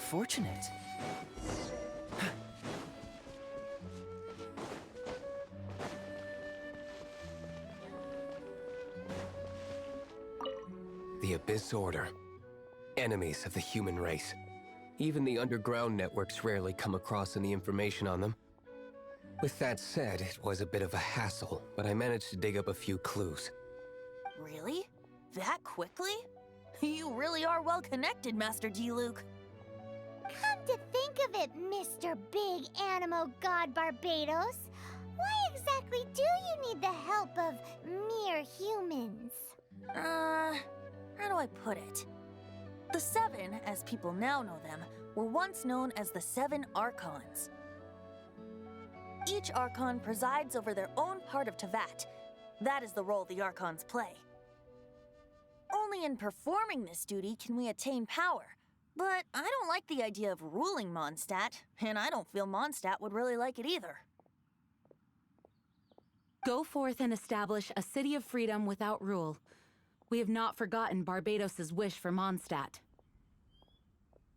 fortunate. The Abyss Order. Enemies of the human race. Even the underground networks rarely come across any information on them. With that said, it was a bit of a hassle, but I managed to dig up a few clues. Really? That quickly? You really are well connected, Master Diluc. Come to think of it, Mr. Big Animo God Barbados, why exactly do you need the help of mere humans? How do I put it? The Seven, as people now know them, were once known as the Seven Archons. Each Archon presides over their own part of Teyvat. That is the role the Archons play. Only in performing this duty can we attain power. But I don't like the idea of ruling Mondstadt, and I don't feel Mondstadt would really like it either. Go forth and establish a city of freedom without rule. We have not forgotten Barbados' wish for Mondstadt.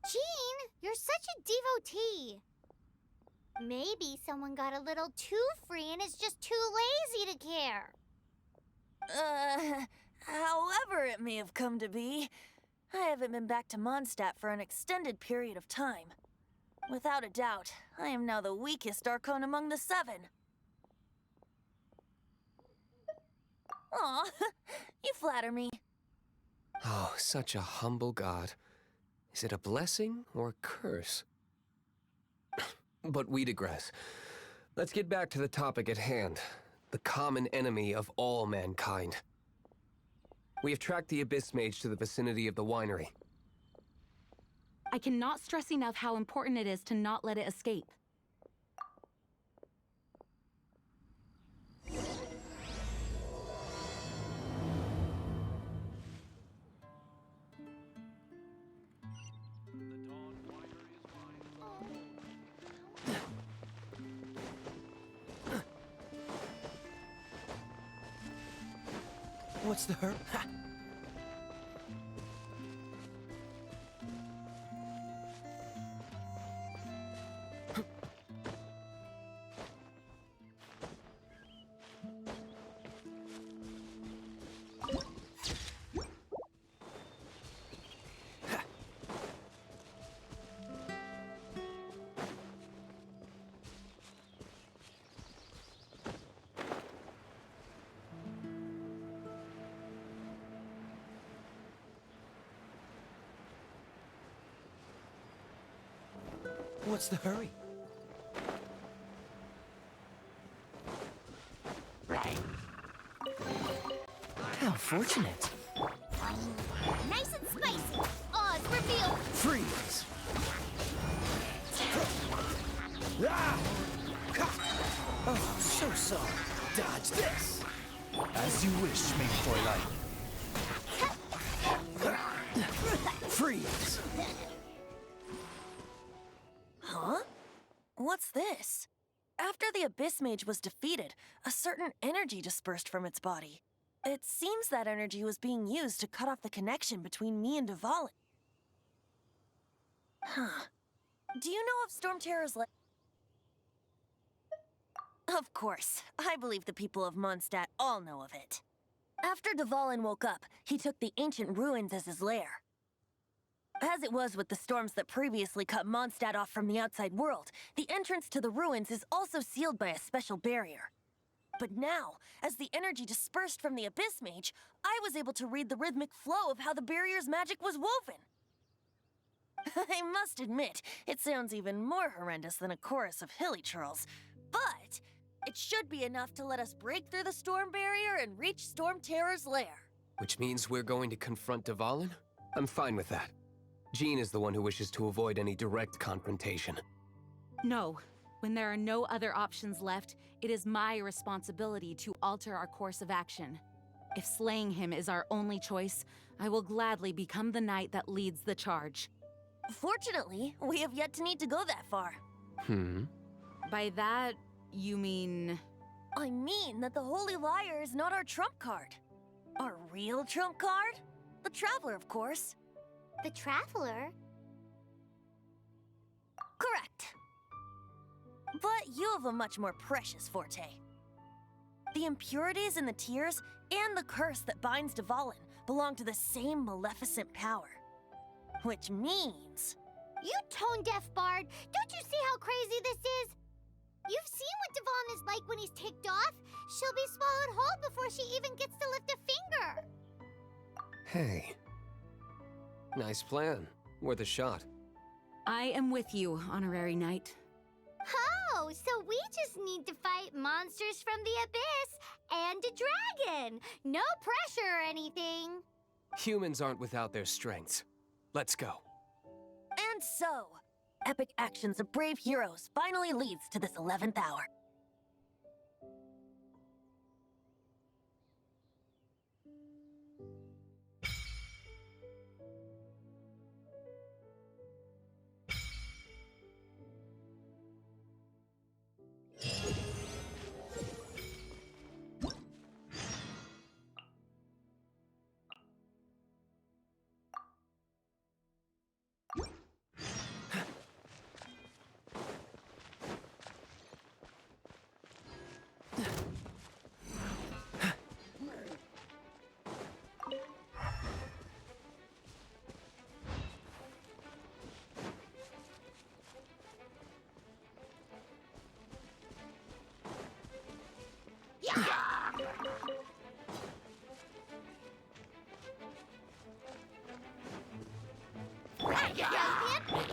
Jean, you're such a devotee. Maybe someone got a little too free and is just too lazy to care. However it may have come to be, I haven't been back to Mondstadt for an extended period of time. Without a doubt, I am now the weakest Archon among the Seven. Aw, you flatter me. Oh, such a humble god. Is it a blessing or a curse? But we digress. Let's get back to the topic at hand. The common enemy of all mankind. We have tracked the Abyss Mage to the vicinity of the winery. I cannot stress enough how important it is to not let it escape. What's the hurry? What's the hurry? How fortunate. Nice and spicy. Oz revealed. Freeze! Ah! Oh, so sorry. Dodge this. As you wish, main Fräulein. Freeze! Huh? What's this? After the Abyss Mage was defeated, a certain energy dispersed from its body. It seems that energy was being used to cut off the connection between me and Dvalin. Huh. Do you know of Storm Terror's Of course. I believe the people of Mondstadt all know of it. After Dvalin woke up, he took the ancient ruins as his lair. As it was with the storms that previously cut Mondstadt off from the outside world, the entrance to the ruins is also sealed by a special barrier. But now, as the energy dispersed from the Abyss Mage, I was able to read the rhythmic flow of how the barrier's magic was woven. I must admit, it sounds even more horrendous than a chorus of hilly churls, but it should be enough to let us break through the storm barrier and reach Storm Terror's lair. Which means we're going to confront Dvalin? I'm fine with that. Jean is the one who wishes to avoid any direct confrontation. No. When there are no other options left, it is my responsibility to alter our course of action. If slaying him is our only choice, I will gladly become the knight that leads the charge. Fortunately, we have yet to need to go that far. By that, you mean... I mean that the Holy Liar is not our trump card. Our real trump card? The Traveler, of course. The Traveler? Correct. But you have a much more precious forte. The impurities in the tears and the curse that binds Dvalin belong to the same maleficent power. Which means... You tone-deaf bard! Don't you see how crazy this is? You've seen what Dvalin is like when he's ticked off. She'll be swallowed whole before she even gets to lift a finger. Hey. Nice plan. Worth a shot. I am with you, Honorary Knight. Oh, so we just need to fight monsters from the abyss and a dragon. No pressure or anything. Humans aren't without their strengths. Let's go. And so, epic actions of brave heroes finally leads to this 11th hour.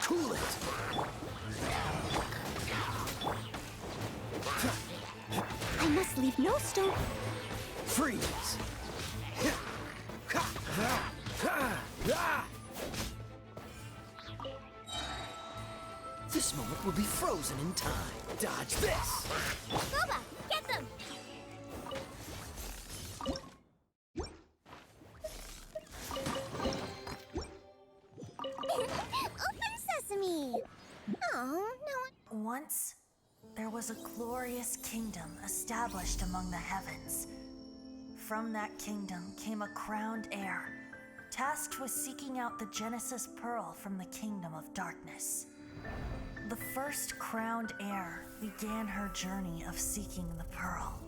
Cool it! I must leave no stone. Freeze! This moment will be frozen in time. Dodge this! Boba, get them! Open sesame! Oh, no. Once, there was a glorious kingdom established among the heavens. From that kingdom came a crowned heir, tasked with seeking out the Genesis Pearl from the kingdom of darkness. The first crowned heir began her journey of seeking the pearl.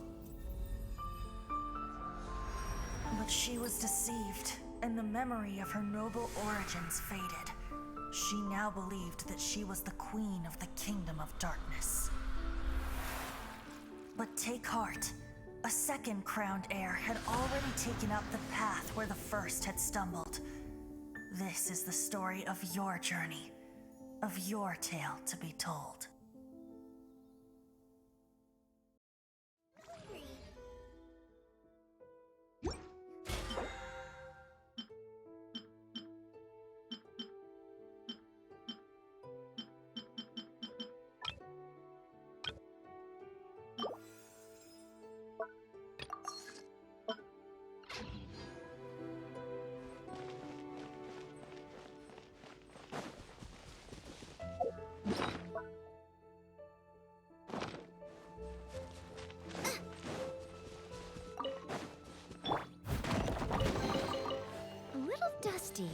But she was deceived, and the memory of her noble origins faded. She now believed that she was the queen of the kingdom of darkness. But take heart. A second crowned heir had already taken up the path where the first had stumbled. This is the story of your journey, of your tale to be told. A little dusty.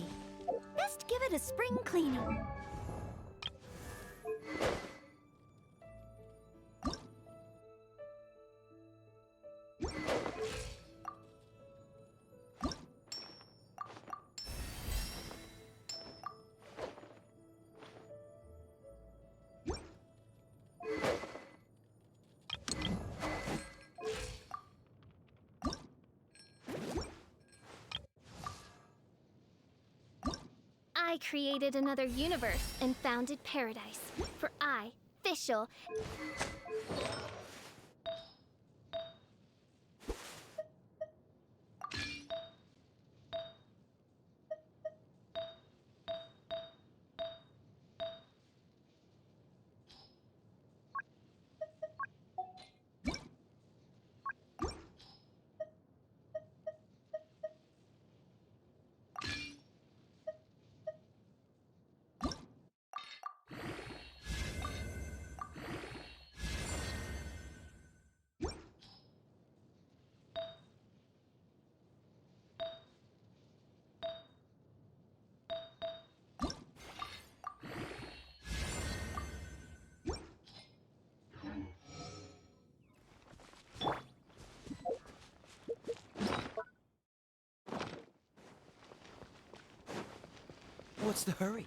Best give it a spring cleaning. I created another universe and founded paradise. For I, Fischl, What's the hurry?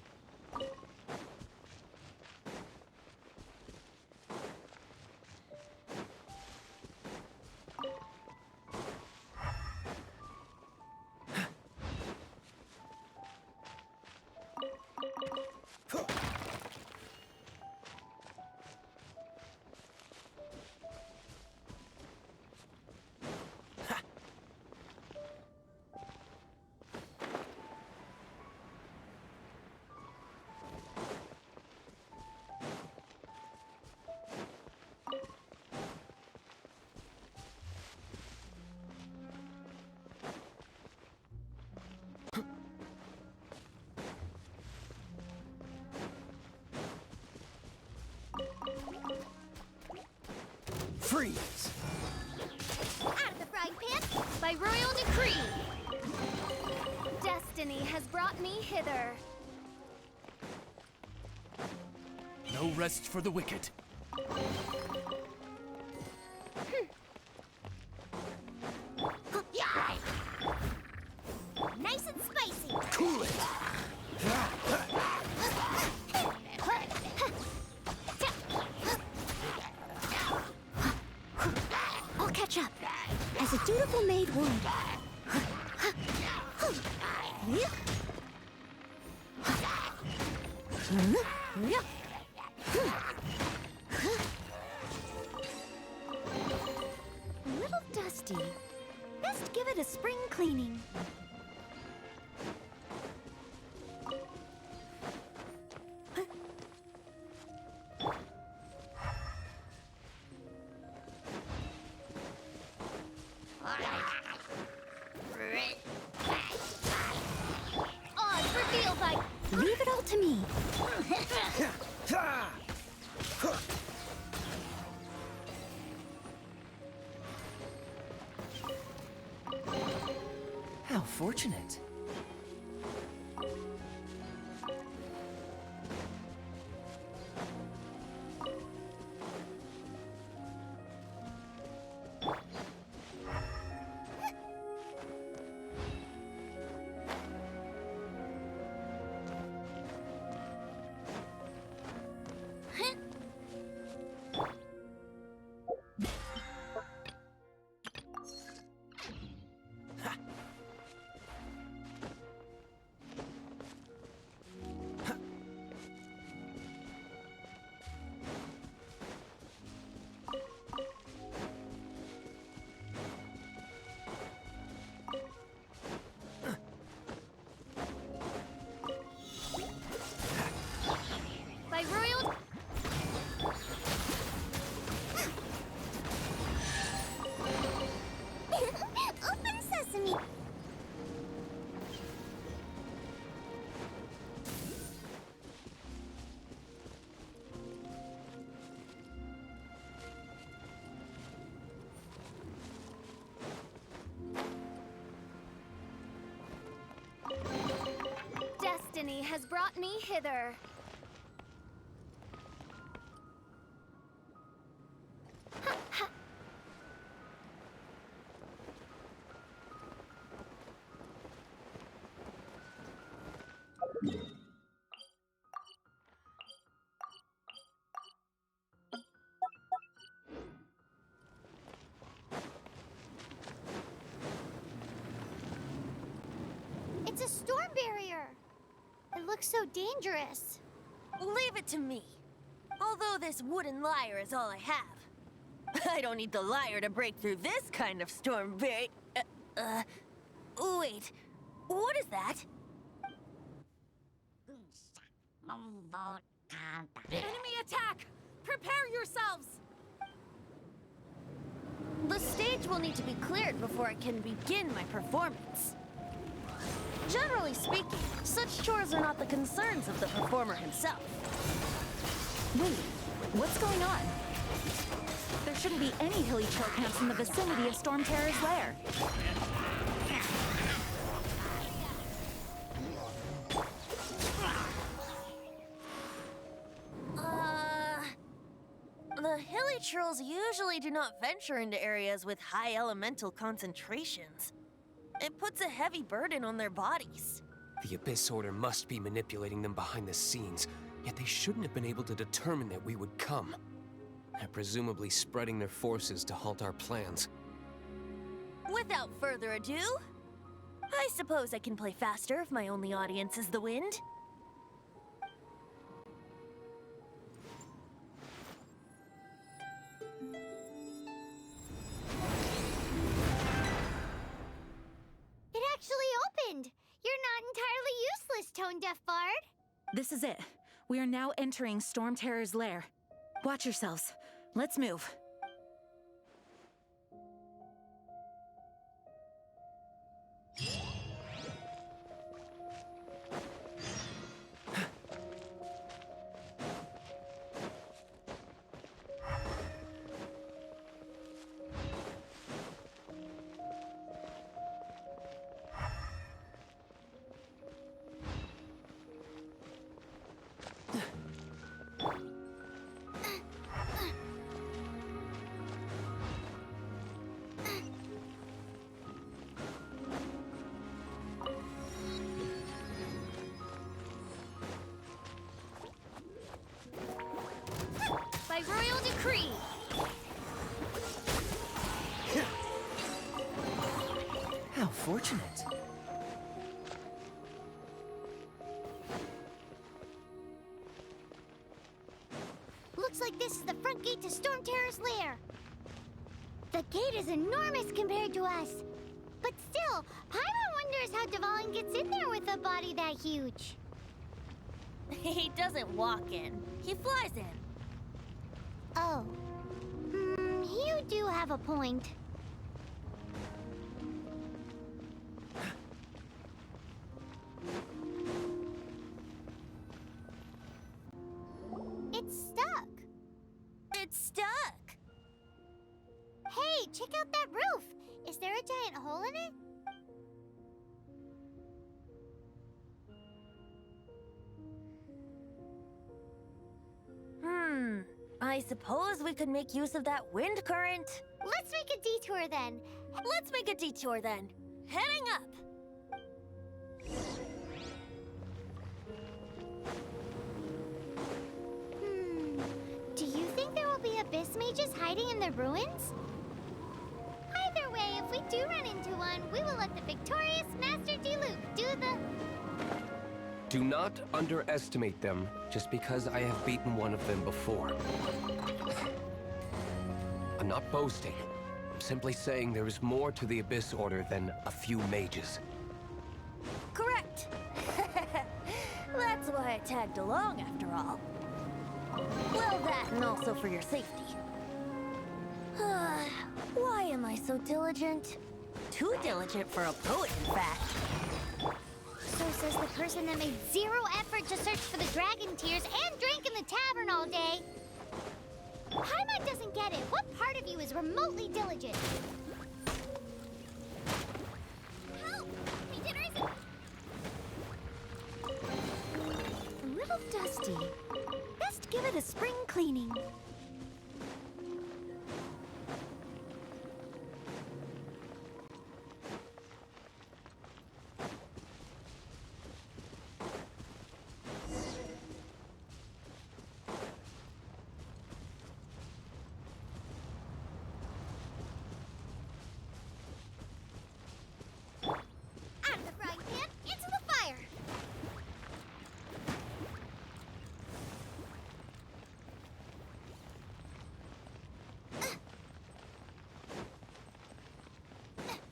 Freeze! Out of the frying pan, by royal decree! Destiny has brought me hither. No rest for the wicked. Nice and spicy! Cool it! I'll catch up, as a dutiful maid would. A little dusty. Best give it a spring cleaning. Odds revealed by... Leave it all to me. How fortunate. By royal... Open sesame! Destiny has brought me hither. It's a storm barrier. It looks so dangerous. Leave it to me. Although this wooden lyre is all I have. I don't need the lyre to break through this kind of storm barrier. Wait. What is that? Enemy attack! Prepare yourselves! The stage will need to be cleared before I can begin my performance. Generally speaking, such chores are not the concerns of the performer himself. Wait, what's going on? There shouldn't be any hilly troll camps in the vicinity of Storm Terror's lair. The hilly trolls usually do not venture into areas with high elemental concentrations. It puts a heavy burden on their bodies. The Abyss Order must be manipulating them behind the scenes, yet they shouldn't have been able to determine that we would come. They're presumably spreading their forces to halt our plans. Without further ado, I suppose I can play faster if my only audience is the wind. It actually opened! You're not entirely useless, Tone Deaf Bard. This is it. We are now entering Storm Terror's lair. Watch yourselves. Let's move. By royal decree. How fortunate. Looks like this is the front gate to Storm Terror's lair. The gate is enormous compared to us. But still, Paimon wonders how Dvalin gets in there with a body that huge. He doesn't walk in, he flies in. Oh. You do have a point. It's stuck. It's stuck. Hey, check out that roof. Is there a giant hole in it? I suppose we could make use of that wind current. Let's make a detour then. Let's make a detour then. Heading up. Do you think there will be abyss mages hiding in the ruins? Either way, if we do run into one, we will let the victorious Master Diluc do the... Do not underestimate them just because I have beaten one of them before. I'm not boasting. I'm simply saying there is more to the Abyss Order than a few mages. Correct. That's why I tagged along after all. Well, that and also for your safety. Why am I so diligent? Too diligent for a poet, in fact. So says the person that made zero effort to search for the dragon tears and drank in the tavern all day. Paimon doesn't get it. What part of you is remotely diligent? Help! My dinner isn't... A little dusty. Best give it a spring cleaning. Out of the frying pan, into the fire!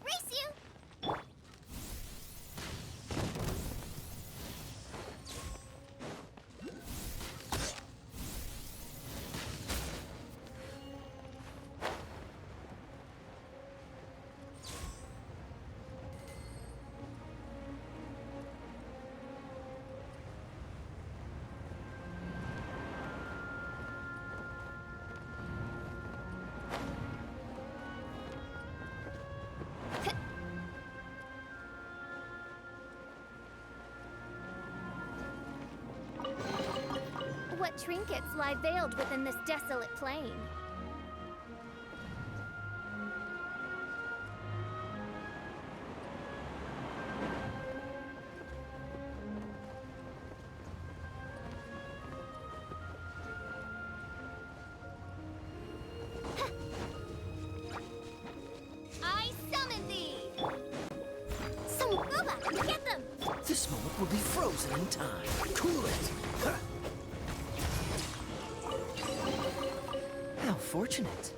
Race you! What trinkets lie veiled within this desolate plain? Get them! This moment will be frozen in time. Cool it! Huh. How fortunate.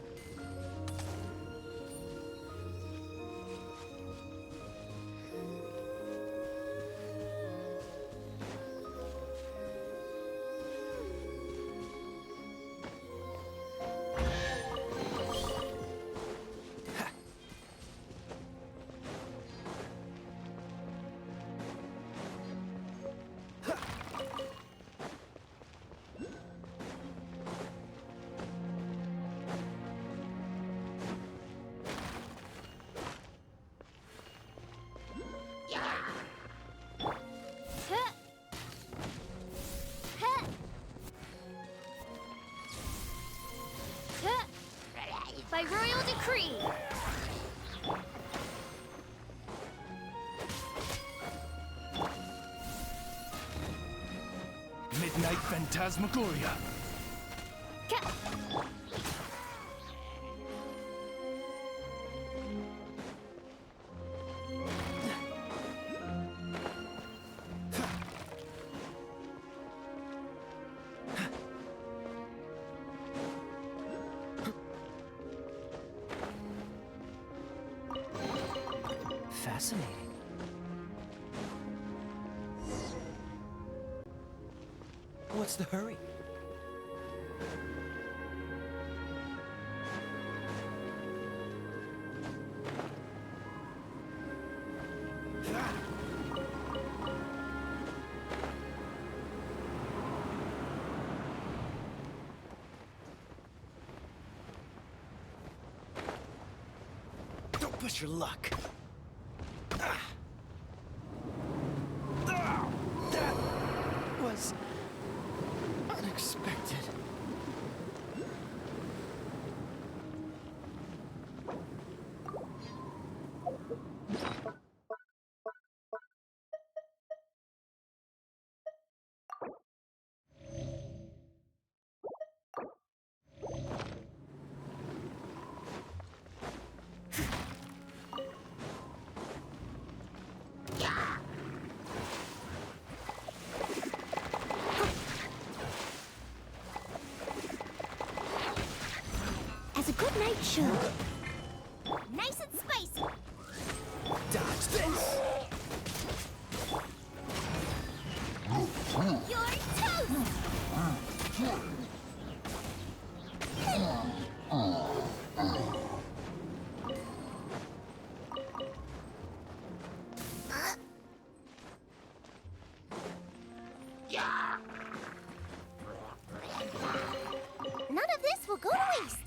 By royal decree. Midnight Phantasmagoria. Fascinating. What's the hurry? Don't push your luck. That was unexpected. As a good night should. Nice and spicy. Dodge this! You're toast! None of this will go to waste.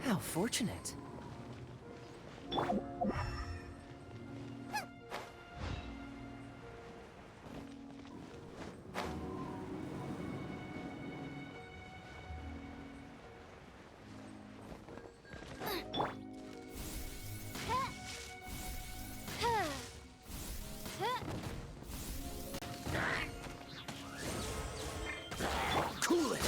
How fortunate. Cool it!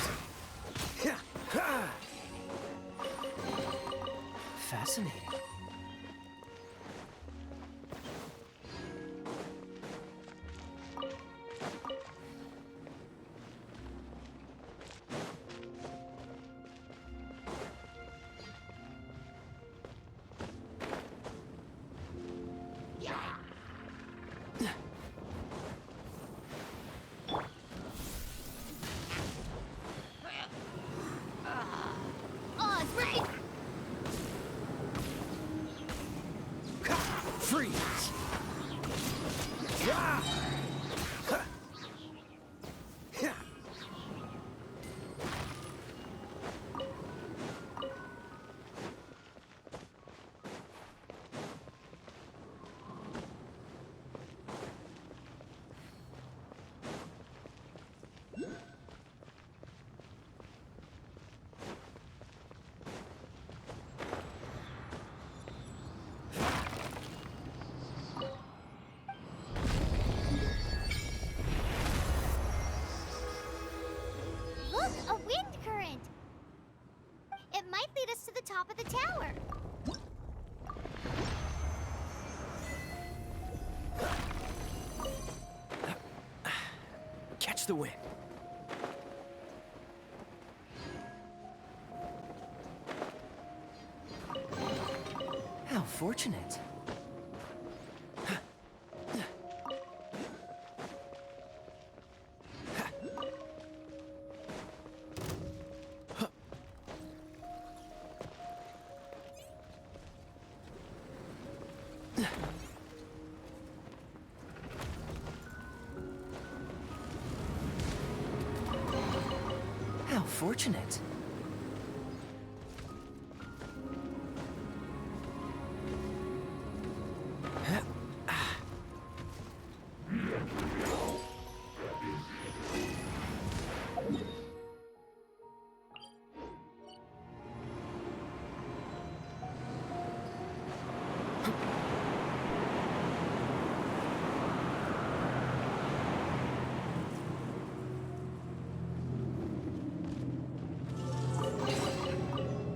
top of the tower. Catch the wind. How fortunate. How fortunate.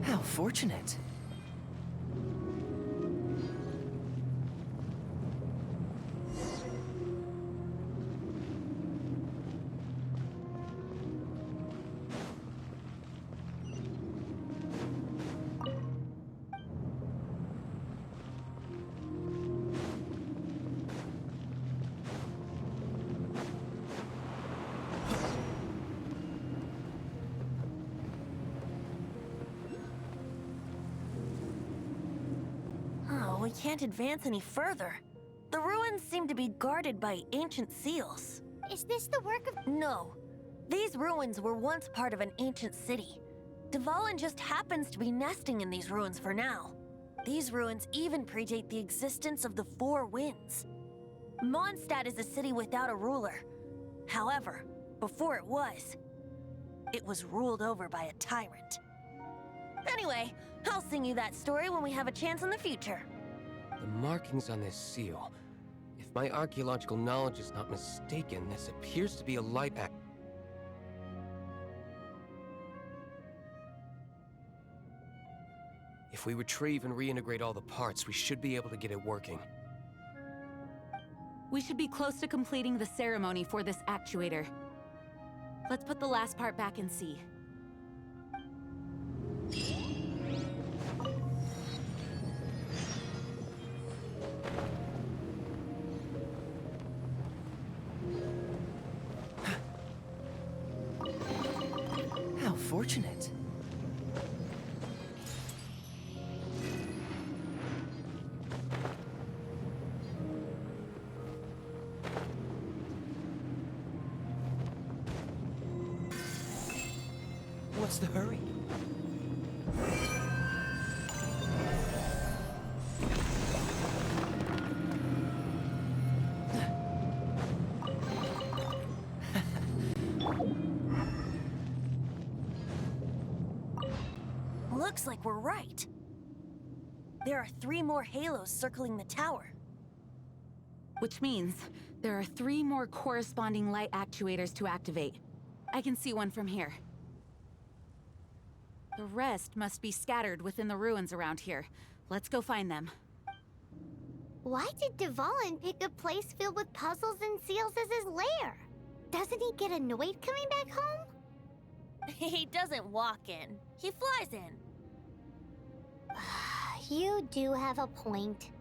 How fortunate. Oh, we can't advance any further. The ruins seem to be guarded by ancient seals. Is this the work of... No. These ruins were once part of an ancient city. Dvalin just happens to be nesting in these ruins for now. These ruins even predate the existence of the Four Winds. Mondstadt is a city without a ruler. However, before it was ruled over by a tyrant. Anyway, I'll sing you that story when we have a chance in the future. The markings on this seal. If my archaeological knowledge is not mistaken, this appears to be a light act. If we retrieve and reintegrate all the parts, we should be able to get it working. We should be close to completing the ceremony for this actuator. Let's put the last part back and see. How fortunate. What's the hurry? Looks like we're right. There are 3 more halos circling the tower. Which means there are 3 more corresponding light actuators to activate. I can see one from here. The rest must be scattered within the ruins around here. Let's go find them. Why did Dvalin pick a place filled with puzzles and seals as his lair? Doesn't he get annoyed coming back home? He doesn't walk in. He flies in. You do have a point.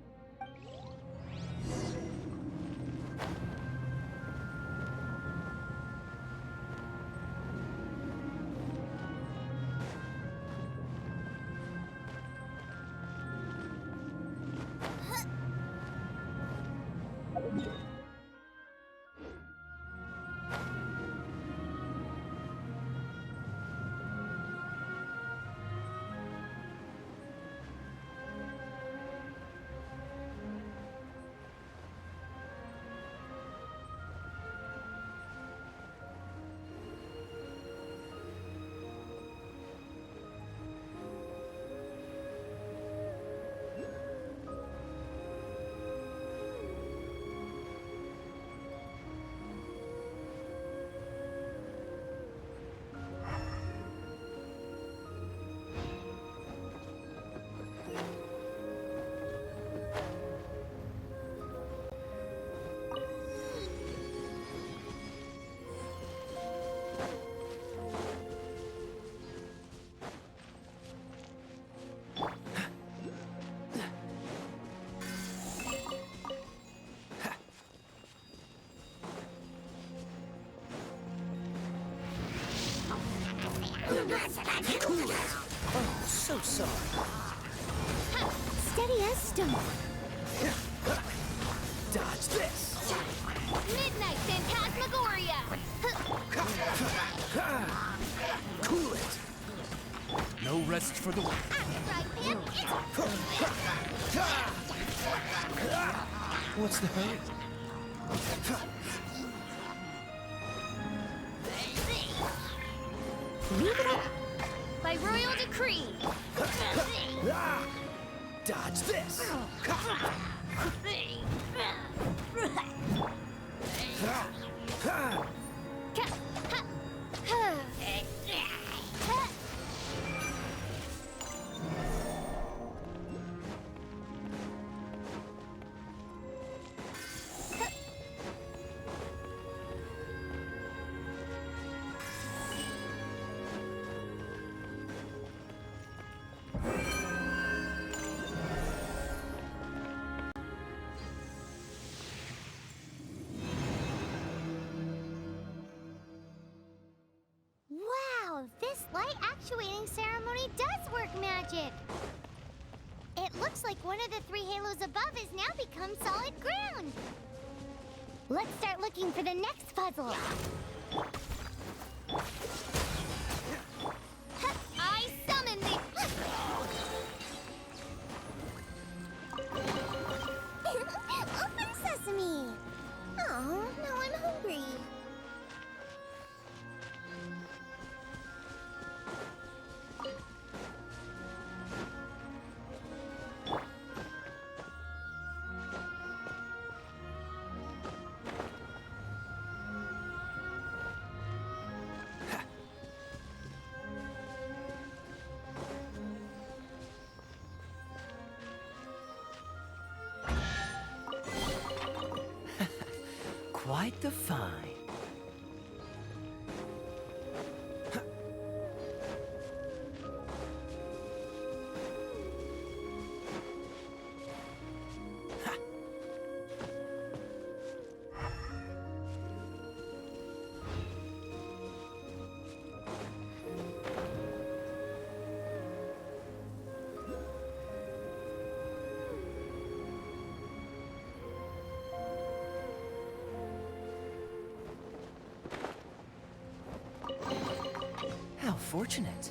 so sorry. Ha! Steady as stone. Dodge this. Midnight Phantasmagoria! Cool it. No rest for the wicked. What's the hurry? Leave it up. By royal decree. Dodge this. Wow, this light actuating ceremony does work magic. It looks like one of the 3 halos above has now become solid ground. Let's start looking for the next puzzle. I summon the... Open sesame! Oh, now I'm hungry. Quite the find. How fortunate.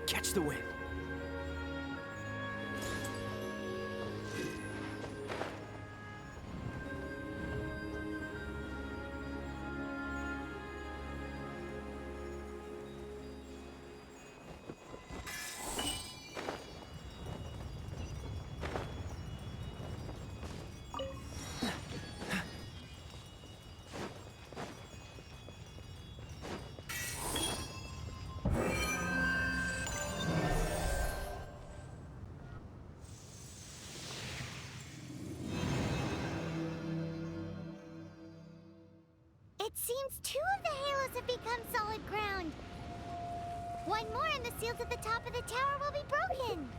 Catch the wind. It seems 2 of the halos have become solid ground. One more and the seal to the top of the tower will be broken.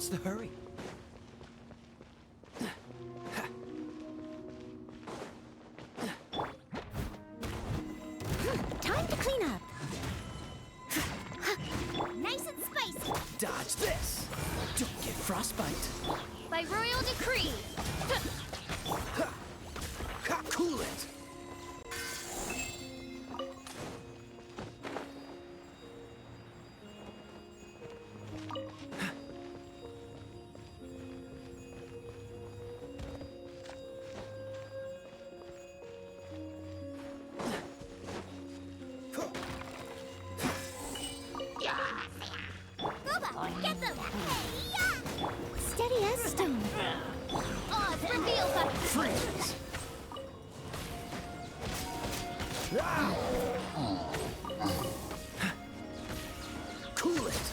What's the hurry? Time to clean up. Nice and spicy. Dodge this! Don't get frostbite. By royal decree. Cool it! Gooba, get them! Hey-ya! Steady as stone. Oz, reveal the... Freeze! Ah! Cool it!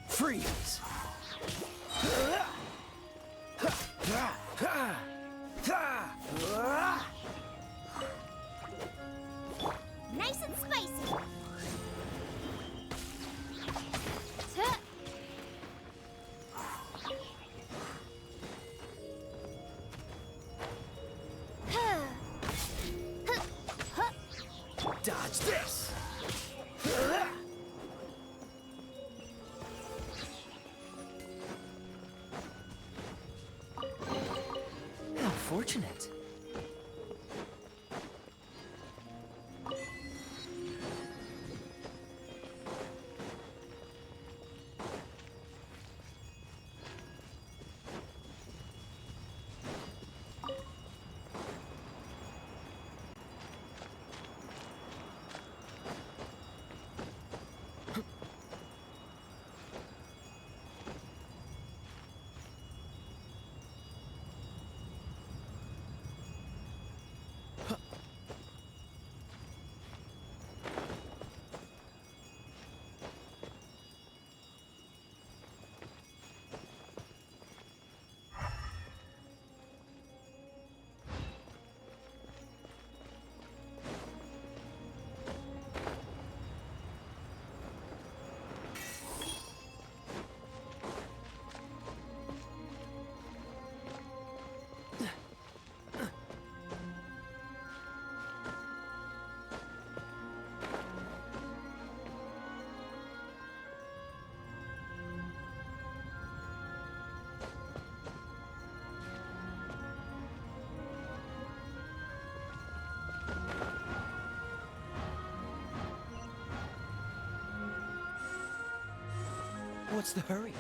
Freeze! Nice and spicy. Dodge this! How fortunate. What's the hurry?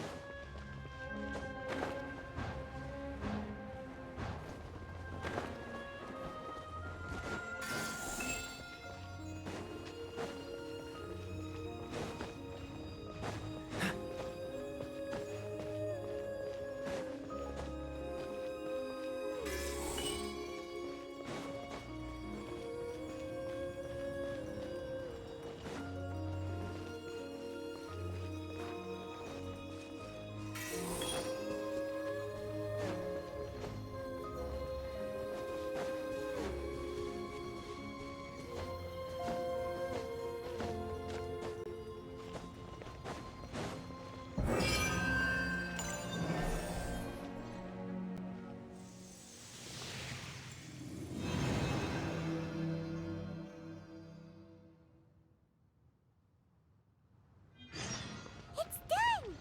It's done!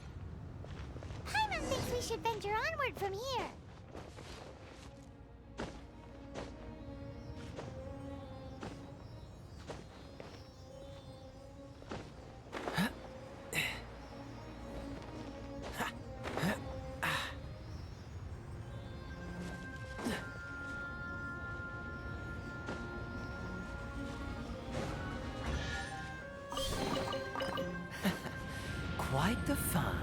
Paimon thinks we should venture onward from here. Quite the find.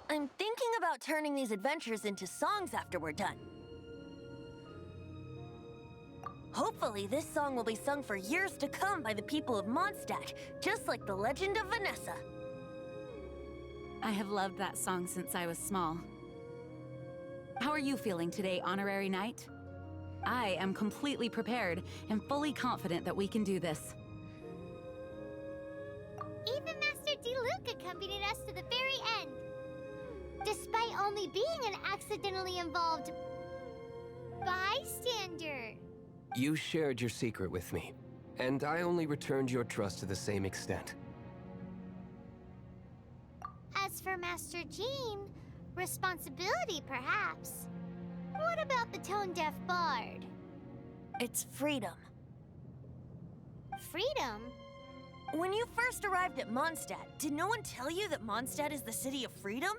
I'm thinking about about turning these adventures into songs after we're done? Hopefully, this song will be sung for years to come by the people of Mondstadt, just like the legend of Vanessa. I have loved that song since I was small. How are you feeling today, Honorary Knight? I am completely prepared and fully confident that we can do this. Even Master Diluc accompanied us to the very end, despite only being an accidentally involved bystander. You shared your secret with me, and I only returned your trust to the same extent. As for Master Jean, responsibility perhaps. What about the tone-deaf bard? It's freedom. Freedom? When you first arrived at Mondstadt, did no one tell you that Mondstadt is the city of freedom?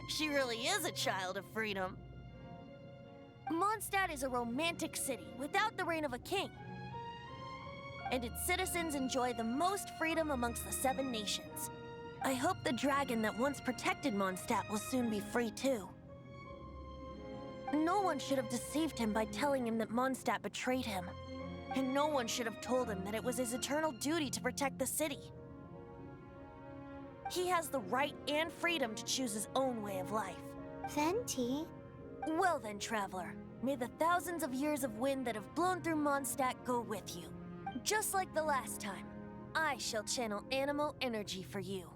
She really is a child of freedom. Mondstadt is a romantic city without the reign of a king. And its citizens enjoy the most freedom amongst the 7 nations. I hope the dragon that once protected Mondstadt will soon be free too. No one should have deceived him by telling him that Mondstadt betrayed him. And no one should have told him that it was his eternal duty to protect the city. He has the right and freedom to choose his own way of life. Venti? Well then, traveler, may the thousands of years of wind that have blown through Mondstadt go with you. Just like the last time, I shall channel animal energy for you.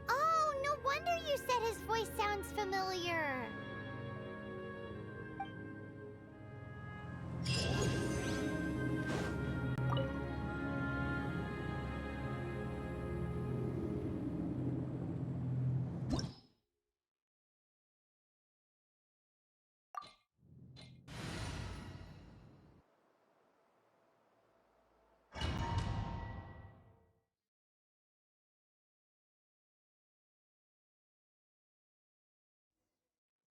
Oh, no wonder you said his voice sounds familiar.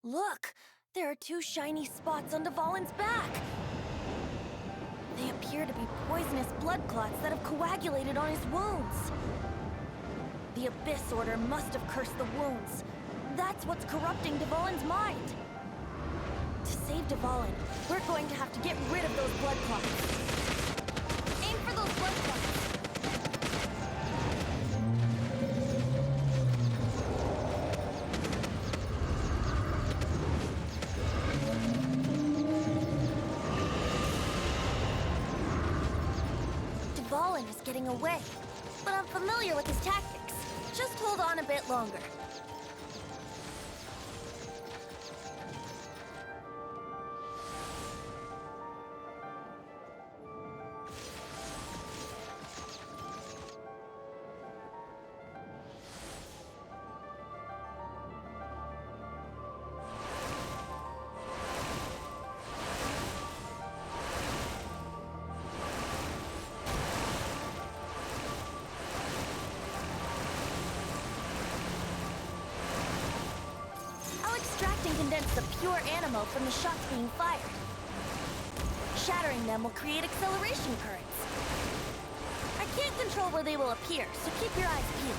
Look! There are 2 shiny spots on Dvalin's back! They appear to be poisonous blood clots that have coagulated on his wounds. The Abyss Order must have cursed the wounds. That's what's corrupting Dvalin's mind. To save Dvalin, we're going to have to get rid of those blood clots. Aim for those blood clots! Dvalin is getting away, but I'm familiar with his tactics. Just hold on a bit longer. Condense the pure animal from the shots being fired. Shattering them will create acceleration currents. I can't control where they will appear, so keep your eyes peeled.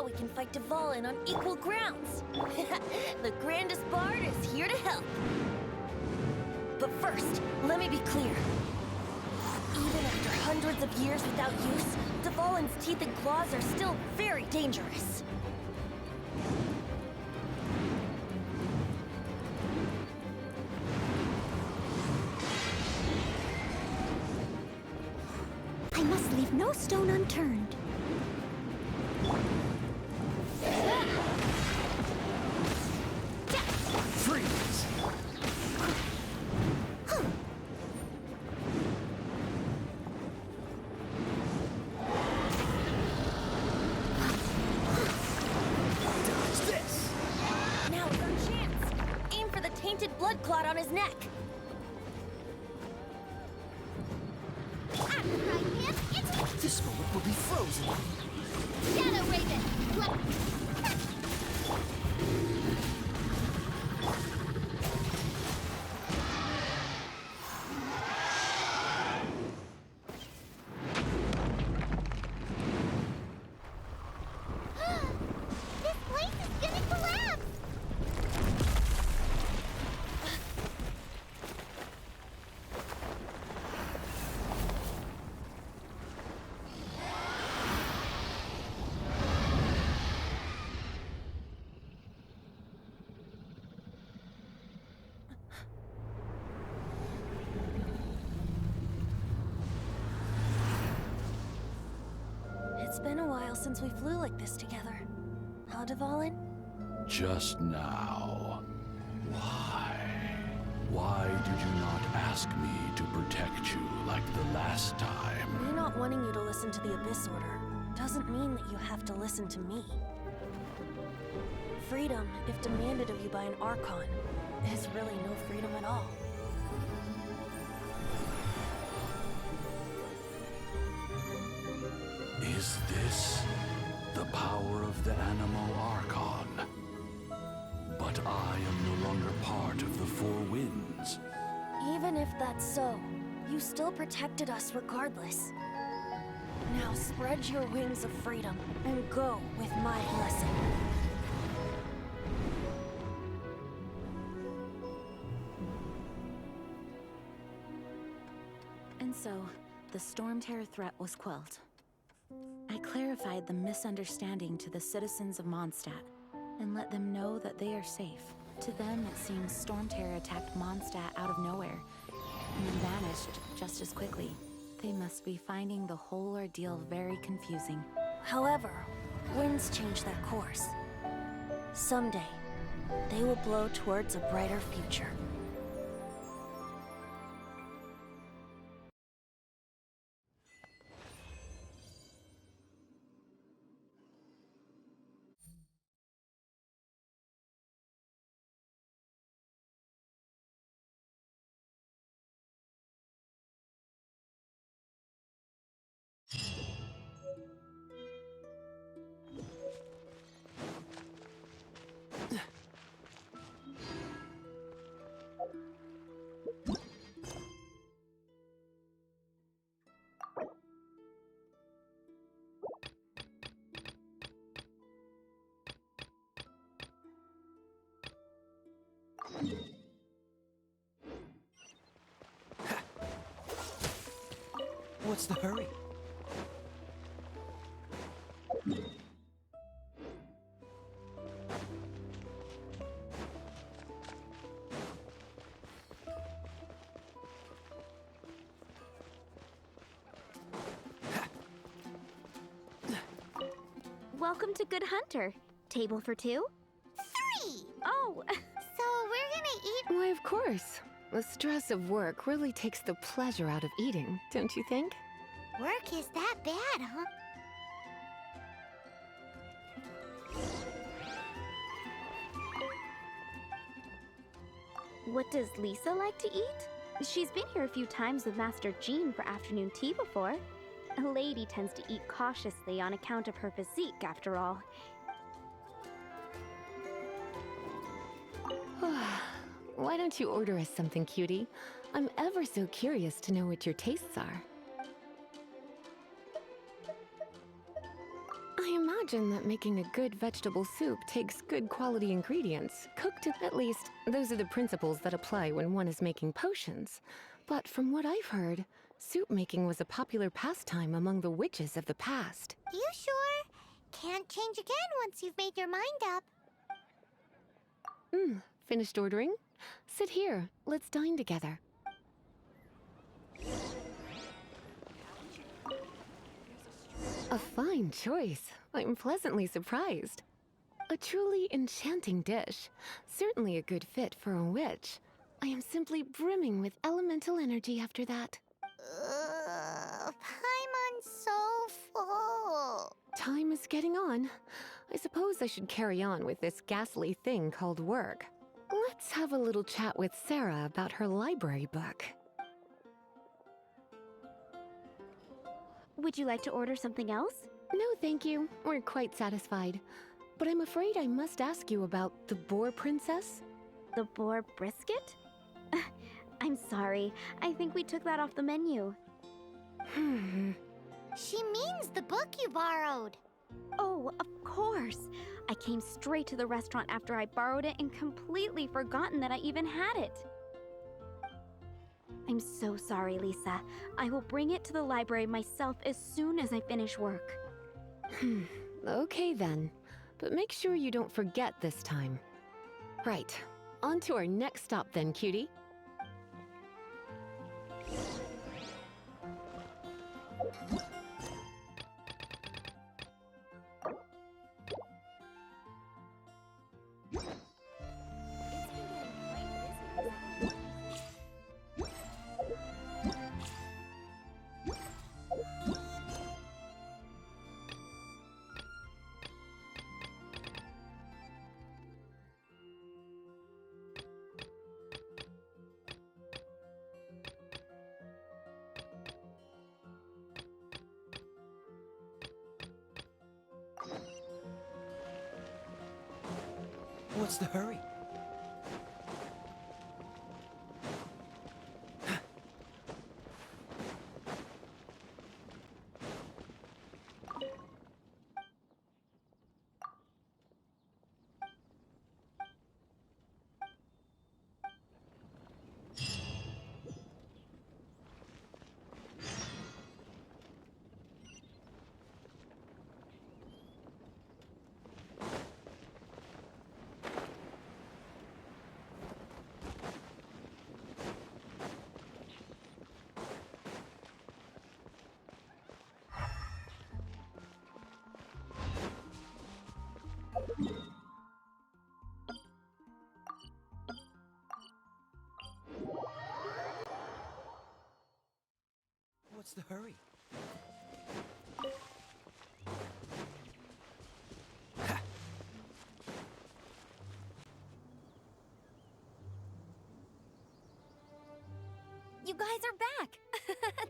we can fight Dvalin on equal grounds. The grandest bard is here to help. But first, let me be clear. Even after hundreds of years without use, Dvalin's teeth and claws are still very dangerous. I must leave no stone unturned. Freeze! Dodge this! Now is our chance. Aim for the tainted blood clot on his neck. This moment will be frozen. Shadow Raven! This place is gonna collapse! It's been a while since we flew like this together. Huh, Dvalin? Just now. Why? Why did you not ask me to protect you like the last time? Me not wanting you to listen to the Abyss Order doesn't mean that you have to listen to me. Freedom, if demanded of you by an Archon, is really no freedom at all. Is this the power of the Animo Archon? But I am no longer part of the Four Winds. Even if that's so, you still protected us regardless. Now spread your wings of freedom and go with my blessing. And so, the Storm Terror threat was quelled. I clarified the misunderstanding to the citizens of Mondstadt and let them know that they are safe. To them, it seems Storm Terror attacked Mondstadt out of nowhere and then vanished just as quickly. They must be finding the whole ordeal very confusing. However, winds change their course. Someday, they will blow towards a brighter future. What's the hurry? Welcome to Good Hunter. Table for two? 3! Oh, so we're gonna eat... Why, of course. The stress of work really takes the pleasure out of eating, don't you think? Work is that bad, huh? What does Lisa like to eat? She's been here a few times with Master Jean for afternoon tea before. A lady tends to eat cautiously on account of her physique, after all. Why don't you order us something, cutie? I'm ever so curious to know what your tastes are. I imagine that making a good vegetable soup takes good quality ingredients, cooked at least. Those are the principles that apply when one is making potions. But from what I've heard, soup making was a popular pastime among the witches of the past. You sure? Can't change again once you've made your mind up. Finished ordering? Sit here. Let's dine together. A fine choice. I'm pleasantly surprised. A truly enchanting dish. Certainly a good fit for a witch. I am simply brimming with elemental energy after that. Paimon's so full. Time is getting on. I suppose I should carry on with this ghastly thing called work. Let's have a little chat with Sarah about her library book. Would you like to order something else? No, thank you. We're quite satisfied. But I'm afraid I must ask you about the boar princess. The boar brisket? I'm sorry. I think we took that off the menu. She means the book you borrowed. Oh, of course. I came straight to the restaurant after I borrowed it and completely forgotten that I even had it. I'm so sorry, Lisa. I will bring it to the library myself as soon as I finish work. Okay then. But make sure you don't forget this time. Right. On to our next stop then, cutie. What's the hurry? What's the hurry? You guys are back!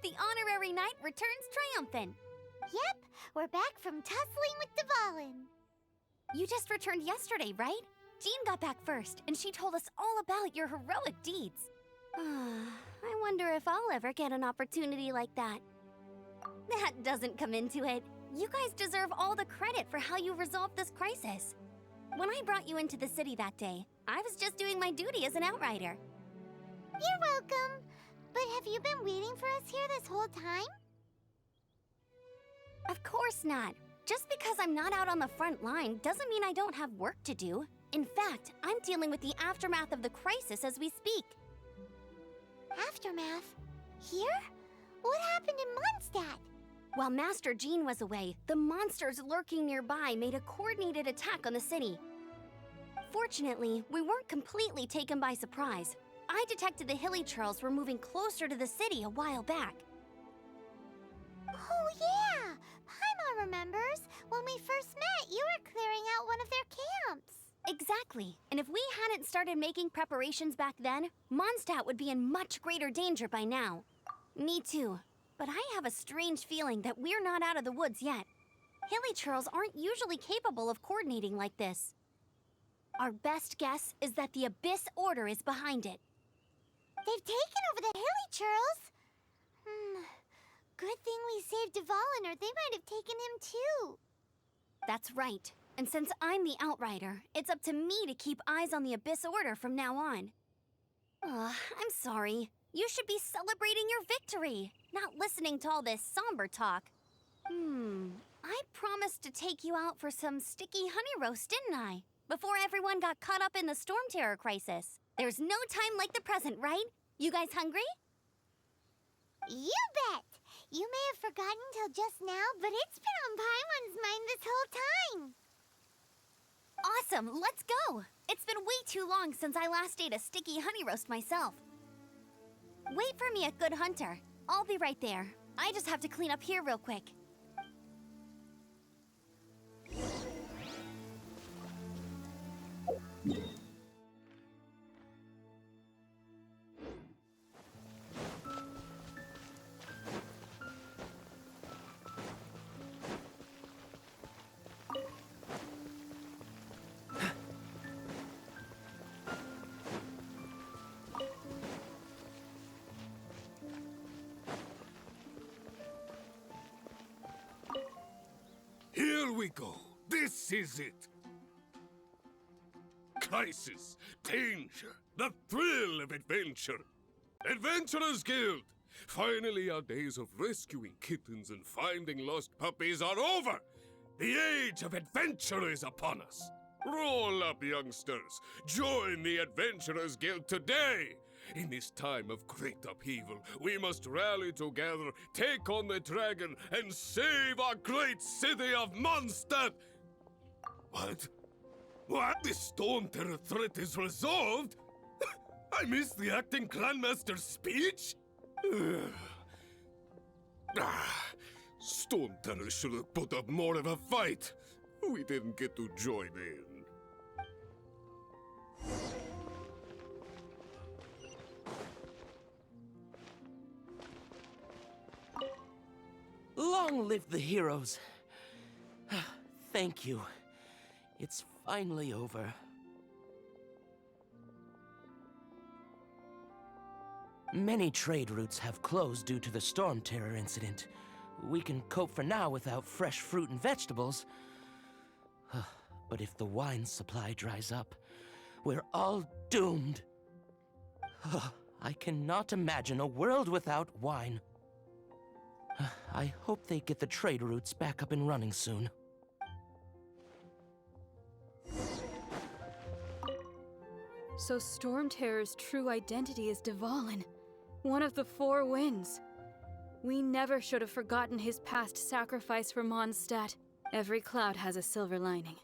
The honorary knight returns triumphant. Yep, we're back from tussling with Dvalin. You just returned yesterday, right? Jean got back first, and she told us all about your heroic deeds. I wonder if I'll ever get an opportunity like that. That doesn't come into it. You guys deserve all the credit for how you resolved this crisis. When I brought you into the city that day, I was just doing my duty as an outrider. You're welcome. But have you been waiting for us here this whole time? Of course not. Just because I'm not out on the front line doesn't mean I don't have work to do. In fact, I'm dealing with the aftermath of the crisis as we speak. Aftermath? Here? What happened in Mondstadt? While Master Jean was away, the monsters lurking nearby made a coordinated attack on the city. Fortunately, we weren't completely taken by surprise. I detected the Hilly Churls were moving closer to the city a while back. Oh yeah! Paimon remembers. When we first met, you were clearing out one of their camps. Exactly. And if we hadn't started making preparations back then, Mondstadt would be in much greater danger by now. Me too. But I have a strange feeling that we're not out of the woods yet. Hilly Churls aren't usually capable of coordinating like this. Our best guess is that the Abyss Order is behind it. They've taken over the Hilly Churls. Good thing we saved Dvalin, or they might have taken him too. That's right. And since I'm the Outrider, it's up to me to keep eyes on the Abyss Order from now on. I'm sorry. You should be celebrating your victory, not listening to all this somber talk. I promised to take you out for some sticky honey roast, didn't I? Before everyone got caught up in the storm terror crisis. There's no time like the present, right? You guys hungry? You bet! You may have forgotten till just now, but it's been on Paimon's mind this whole time. Awesome, let's go! It's been way too long since I last ate a sticky honey roast myself. Wait for me at Good Hunter. I'll be right there. I just have to clean up here real quick. Here we go. This is it. Crisis, danger, the thrill of adventure. Adventurers Guild. Finally, our days of rescuing kittens and finding lost puppies are over. The age of adventure is upon us. Roll up, youngsters. Join the Adventurers Guild today. In this time of great upheaval, we must rally together, take on the dragon, and save our great city of Mondstadt! What? What? The storm terror threat is resolved? I missed the acting Grandmaster's speech? Storm terror should have put up more of a fight. We didn't get to join in. Long live the heroes. Thank you. It's finally over. Many trade routes have closed due to the storm terror incident. We can cope for now without fresh fruit and vegetables. But if the wine supply dries up, we're all doomed. I cannot imagine a world without wine. I hope they get the trade routes back up and running soon. So Storm Terror's true identity is Dvalin, one of the Four Winds. We never should have forgotten his past sacrifice for Mondstadt. Every cloud has a silver lining.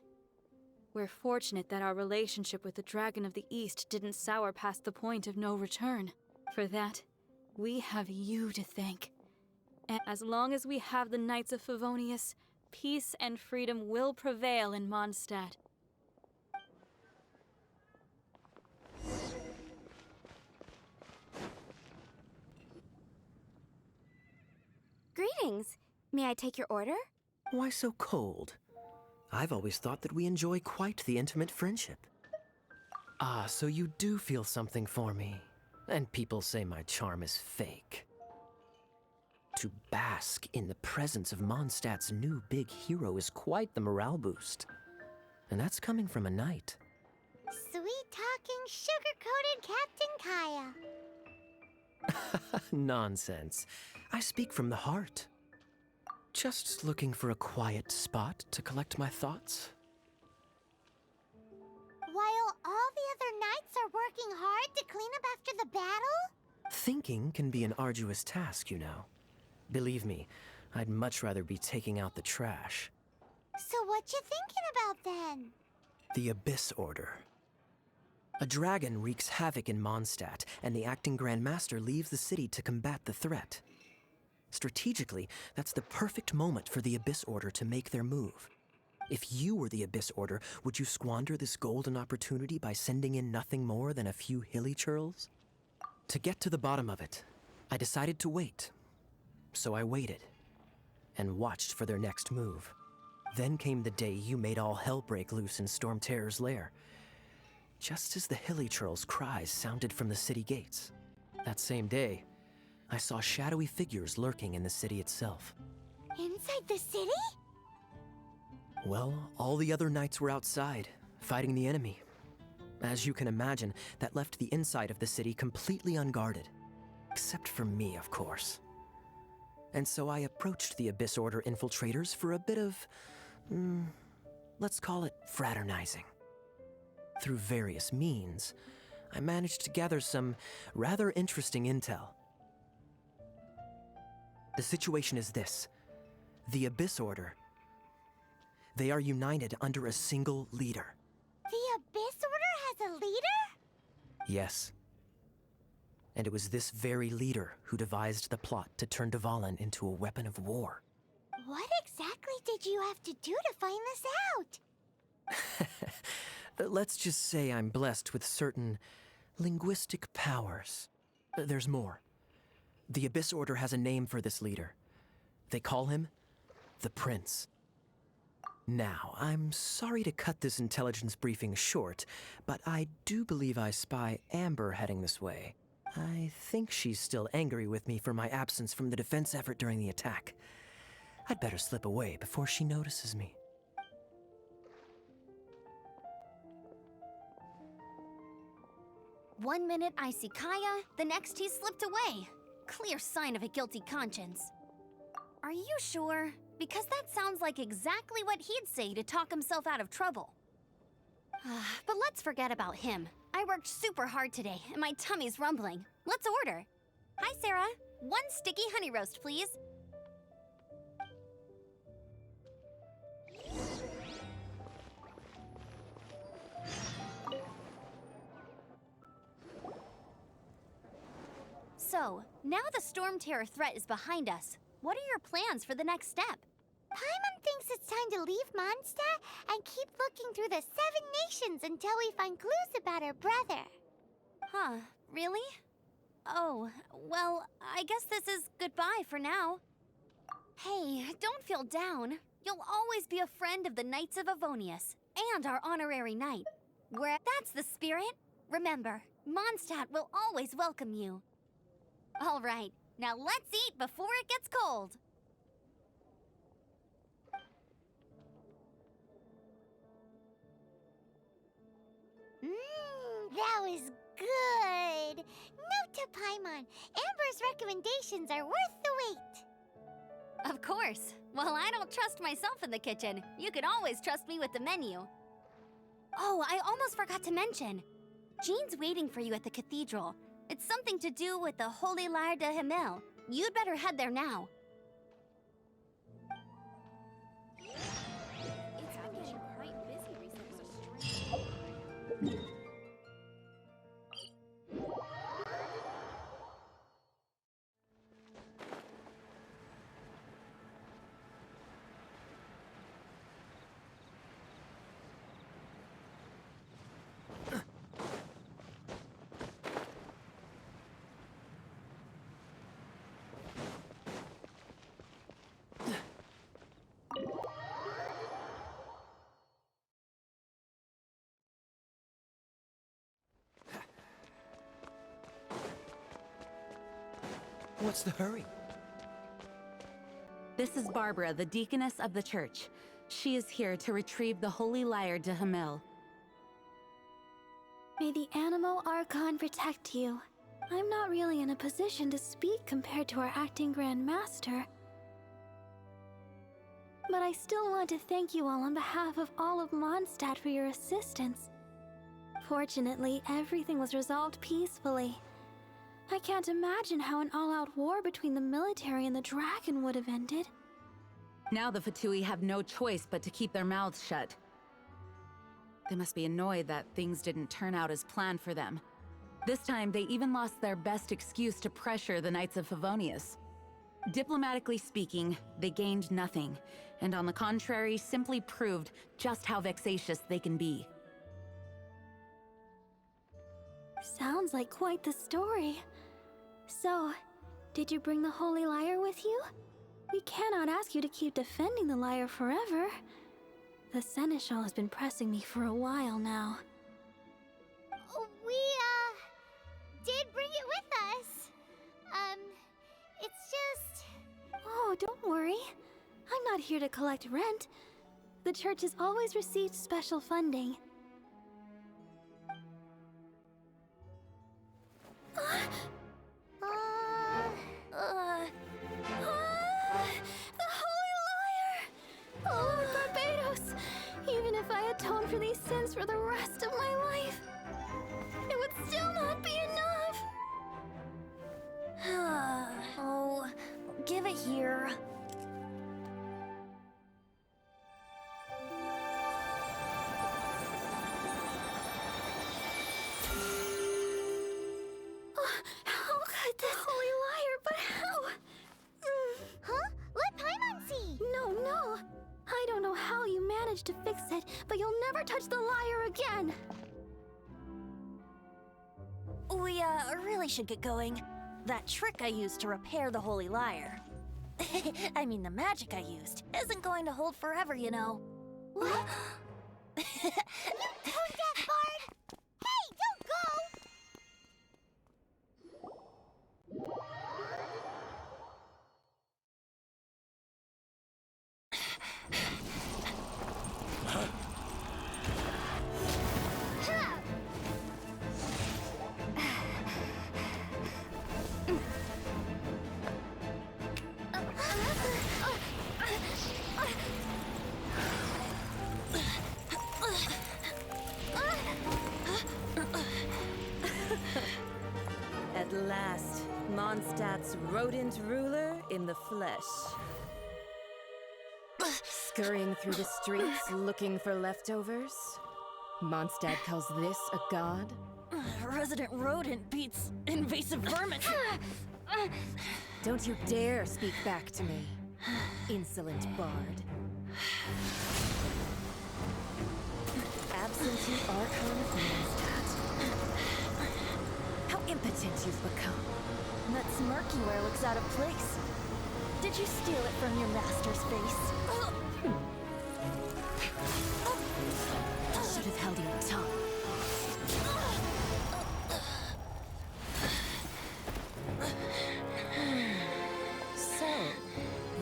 We're fortunate that our relationship with the Dragon of the East didn't sour past the point of no return. For that, we have you to thank. And as long as we have the Knights of Favonius, peace and freedom will prevail in Mondstadt. Greetings. May I take your order? Why so cold? I've always thought that we enjoy quite the intimate friendship. Ah, so you do feel something for me. And people say my charm is fake. To bask in the presence of Mondstadt's new big hero is quite the morale boost. And that's coming from a knight. Sweet-talking, sugar-coated Captain Kaeya. Nonsense. I speak from the heart. Just looking for a quiet spot to collect my thoughts. While all the other knights are working hard to clean up after the battle? Thinking can be an arduous task, you know. Believe me, I'd much rather be taking out the trash. So what you thinking about then? The Abyss Order. A dragon wreaks havoc in Mondstadt, and the acting Grand Master leaves the city to combat the threat. Strategically, that's the perfect moment for the Abyss Order to make their move. If you were the Abyss Order, would you squander this golden opportunity by sending in nothing more than a few hilly churls? To get to the bottom of it, I decided to wait. So I waited, and watched for their next move. Then came the day you made all hell break loose in Storm Terror's lair. Just as the hilly churls' cries sounded from the city gates. That same day, I saw shadowy figures lurking in the city itself. Inside the city? Well, all the other knights were outside, fighting the enemy. As you can imagine, that left the inside of the city completely unguarded. Except for me, of course. And so I approached the Abyss Order infiltrators for a bit of, let's call it fraternizing. Through various means, I managed to gather some rather interesting intel. The situation is this. The Abyss Order, they are united under a single leader. The Abyss Order has a leader? Yes. And it was this very leader who devised the plot to turn Dvalin into a weapon of war. What exactly did you have to do to find this out? Let's just say I'm blessed with certain linguistic powers. There's more. The Abyss Order has a name for this leader. They call him the Prince. Now, I'm sorry to cut this intelligence briefing short, but I do believe I spy Amber heading this way. I think she's still angry with me for my absence from the defense effort during the attack. I'd better slip away before she notices me. One minute I see Kaeya, the next he's slipped away. Clear sign of a guilty conscience. Are you sure? Because that sounds like exactly what he'd say to talk himself out of trouble. But let's forget about him. I worked super hard today, and my tummy's rumbling. Let's order. Hi, Sarah. 1 sticky honey roast, please. So, now the Storm Terror threat is behind us. What are your plans for the next step? Paimon thinks it's time to leave Mondstadt and keep looking through the 7 nations until we find clues about her brother. Huh, really? Oh, well, I guess this is goodbye for now. Hey, don't feel down. You'll always be a friend of the Knights of Avonius, and our honorary knight. Where that's the spirit. Remember, Mondstadt will always welcome you. All right, now let's eat before it gets cold. That was good. Note to Paimon, Amber's recommendations are worth the wait. Of course. While I don't trust myself in the kitchen, you can always trust me with the menu. Oh, I almost forgot to mention. Jean's waiting for you at the cathedral. It's something to do with the Holy Lyre de Himmel. You'd better head there now. It's been getting quite busy recently. What's the hurry? This is Barbara, the deaconess of the church. She is here to retrieve the Holy Lyre de Himmel. May the Animo Archon protect you. I'm not really in a position to speak compared to our acting Grand Master. But I still want to thank you all on behalf of all of Mondstadt for your assistance. Fortunately, everything was resolved peacefully. I can't imagine how an all-out war between the military and the dragon would have ended. Now the Fatui have no choice but to keep their mouths shut. They must be annoyed that things didn't turn out as planned for them. This time, they even lost their best excuse to pressure the Knights of Favonius. Diplomatically speaking, they gained nothing, and on the contrary, simply proved just how vexatious they can be. Sounds like quite the story. So, did you bring the Holy Lyre with you? We cannot ask you to keep defending the lyre forever. The Seneschal has been pressing me for a while now. We, did bring it with us. It's just... Oh, don't worry. I'm not here to collect rent. The church has always received special funding. The Holy Liar! Oh, Lord Barbados! Even if I atone for these sins for the rest of my life, it would still not be enough! Oh, give it here. How could this Holy Liar, but how? Huh? Let Paimon see! No. I don't know how you managed to fix it, but you'll never touch the liar again! We, really should get going. That trick I used to repair the Holy Liar. I mean, the magic I used isn't going to hold forever, you know. What? You tone-deaf bard! Hey, don't go! At last, Mondstadt's rodent ruler in the flesh. Scurrying through the streets looking for leftovers? Mondstadt calls this a god? Resident rodent beats invasive vermin. Don't you dare speak back to me, insolent bard. Absentee Archon of Mondstadt. How impotent you've become. That smirk you wear looks out of place. Did you steal it from your master's face? Should have held your tongue. So,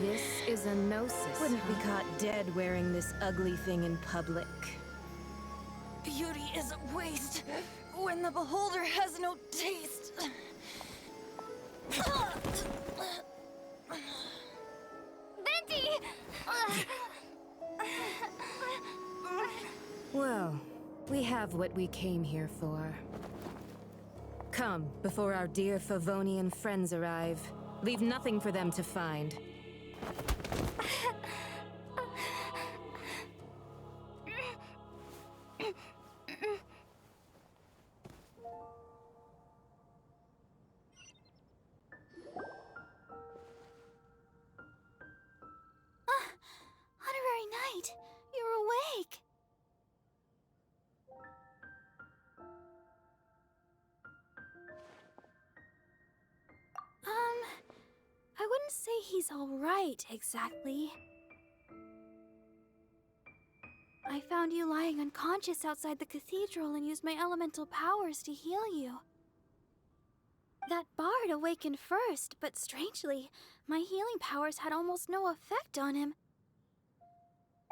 this is a gnosis. Wouldn't be caught dead wearing this ugly thing in public. Beauty is a waste when the beholder has no taste. Venti! Well, we have what we came here for. Come, before our dear Favonian friends arrive. Leave nothing for them to find. Honorary Knight, you're awake! I wouldn't say he's alright, exactly. I found you lying unconscious outside the cathedral and used my elemental powers to heal you. That bard awakened first, but strangely, my healing powers had almost no effect on him.